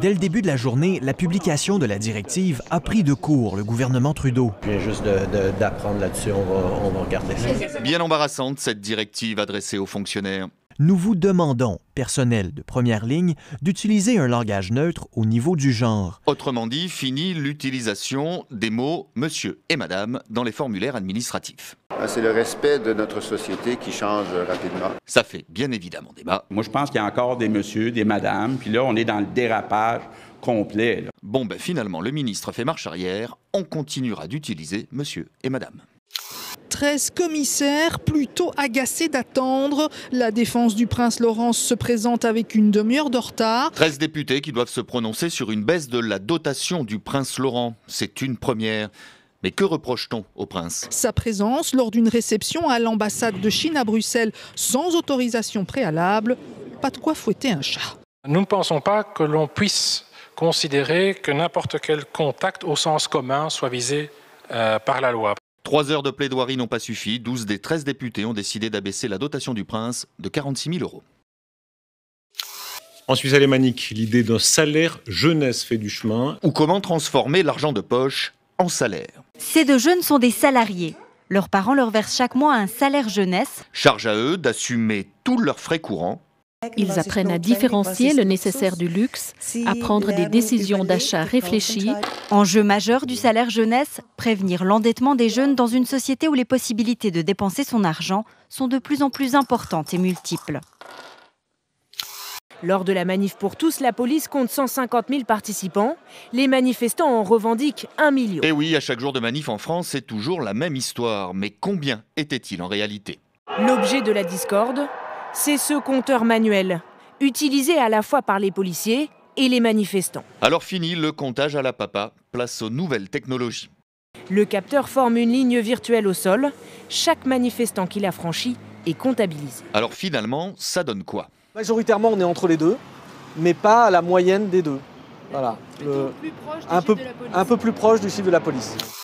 Dès le début de la journée, la publication de la directive a pris de court le gouvernement Trudeau. Je viens juste d'apprendre là-dessus, on va regarder ça. Bien embarrassante, cette directive adressée aux fonctionnaires. Nous vous demandons, personnel de première ligne, d'utiliser un langage neutre au niveau du genre. Autrement dit, fini l'utilisation des mots « monsieur » et « madame » dans les formulaires administratifs. C'est le respect de notre société qui change rapidement. Ça fait bien évidemment débat. Moi, je pense qu'il y a encore des messieurs, des madames, puis là, on est dans le dérapage complet. Là. Bon, finalement, le ministre fait marche arrière. On continuera d'utiliser monsieur et madame. 13 commissaires plutôt agacés d'attendre. La défense du prince Laurent se présente avec une demi-heure de retard. 13 députés qui doivent se prononcer sur une baisse de la dotation du prince Laurent. C'est une première. Mais que reproche-t-on au prince? Sa présence lors d'une réception à l'ambassade de Chine à Bruxelles sans autorisation préalable. Pas de quoi fouetter un chat. Nous ne pensons pas que l'on puisse considérer que n'importe quel contact au sens commun soit visé par la loi. 3 heures de plaidoirie n'ont pas suffi. 12 des 13 députés ont décidé d'abaisser la dotation du prince de 46 000 €. En Suisse alémanique, l'idée d'un salaire jeunesse fait du chemin. Ou comment transformer l'argent de poche en salaire. Ces deux jeunes sont des salariés. Leurs parents leur versent chaque mois un salaire jeunesse. Charge à eux d'assumer tous leurs frais courants. Ils apprennent à différencier le nécessaire du luxe, à prendre des décisions d'achat réfléchies. Enjeu majeur du salaire jeunesse, prévenir l'endettement des jeunes dans une société où les possibilités de dépenser son argent sont de plus en plus importantes et multiples. Lors de la manif pour tous, la police compte 150 000 participants. Les manifestants en revendiquent 1 million. Et oui, à chaque jour de manif en France, c'est toujours la même histoire. Mais combien était-il en réalité? L'objet de la discorde, c'est ce compteur manuel, utilisé à la fois par les policiers et les manifestants. Alors fini le comptage à la papa, place aux nouvelles technologies. Le capteur forme une ligne virtuelle au sol. Chaque manifestant qui la franchit est comptabilisé. Alors finalement, ça donne quoi? Majoritairement, on est entre les deux, mais pas à la moyenne des deux. Voilà, un peu plus proche du chiffre de la police.